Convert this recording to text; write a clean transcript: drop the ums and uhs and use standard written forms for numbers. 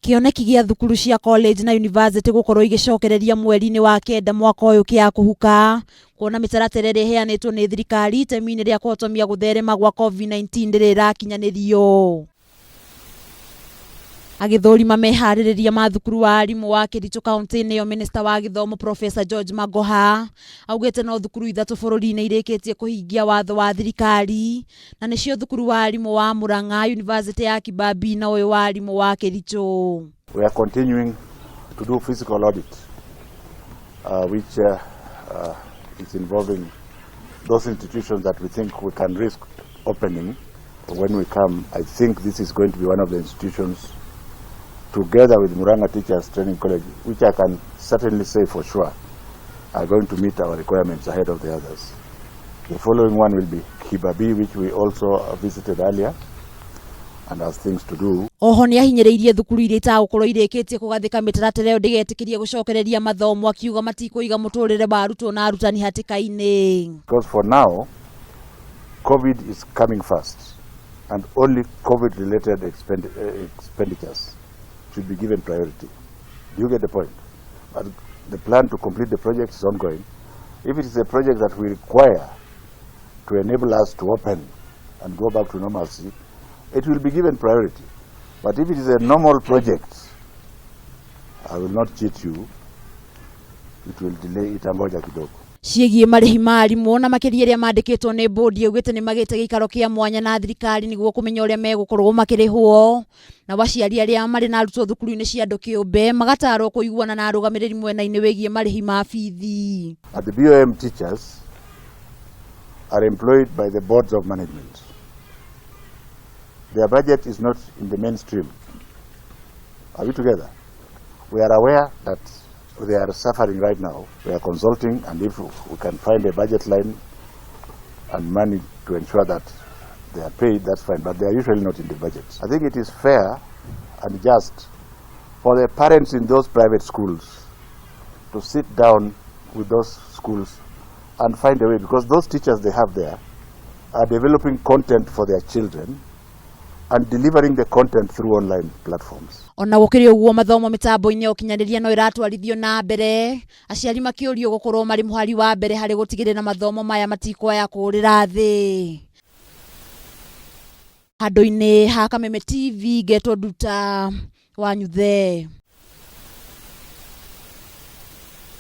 Kioneki gia thukuru cia college na university gukorwo igicokereria mweri-ini wa kenda mwaka uyu kia kuhuka kuona mitaratara ĩrĩa ĩheanĩtwo nĩ thirikari itemi-inĩ rĩa kũhotomia gũtherema gwa COVID-19 ndĩrĩrakinyanĩrio. Agithũrima meharĩrĩria ma thukuru wa arimũ wa Kericho County-inĩ yo Minister wa Gĩthomo Professor George Magoha augĩte no thukuru ithatu bũrũri-inĩ irĩkĩtie kũhingia watho wa thirikari na nĩcio thukuru wa arimũ wa Murang'a, University ya Kibabii na ũyũ wa arimũ wa Kericho. We are continuing to do physical audit which is involving those institutions that we think we can risk opening when we come. I think this is going to be one of the institutions together with Murang'a Teachers Training College, which I can certainly say for sure are going to meet our requirements ahead of the others. The following one will be Kibabii, which we also visited earlier and has things to do. Oho nĩ ahinyĩrĩirie thukuru iria itagũkorwo irĩkĩtie kũgathĩka mĩtaratara ĩyo ndĩgetĩkĩrie gũcokereria mathomo akiuga matikũiga mũtũrĩre wa arutwo na arutani hatĩka-inĩ. Because for now, COVID is coming first and only COVID-related expenditures should be given priority. Do you get the point? But the plan to complete the project is ongoing. If it is a project that we require to enable us to open and go back to normalcy, it will be given priority. But if it is a normal project, I will not cheat you, it will delay itangoja kidogo. Ciĩgiĩ marĩhi ma arimũ na makĩria arĩa mandĩkĩtwo nĩ bodi augĩte nĩ magĩte gĩikaro kĩa mwanya na thirikari nĩguo kũmenya ũrĩa megũkorwo makĩrĩhwo na aciari arĩa marĩ na arutwo thukuru-inĩ cia andũ kĩũmbe magatarwo kũiguana na arũgamĩrĩri mwena-inĩ wĩgiĩ marĩhi ma bithi. The BOM teachers are employed by the boards of management. Their budget is not in the mainstream. Are we together? We are aware that they are suffering right now. We are consulting, and if we can find a budget line and money to ensure that they are paid, that's fine, but they are usually not in the budget. I think it is fair and just for the parents in those private schools to sit down with those schools and find a way, because those teachers they have there are developing content for their children and delivering the content through online platforms. Ona gũkĩrĩ ũguo mathomo mĩtambo-inĩ ũkinyanĩria no iratwarithio na mbere, aciari makĩũrio gũkorwo marĩ mũhari wa mbere harĩ gũtigĩrĩra mathomo maya matikoya kũrĩra thĩ. Handũ-inĩ ha Kameme TV Geto Nduta wa Nyuthe.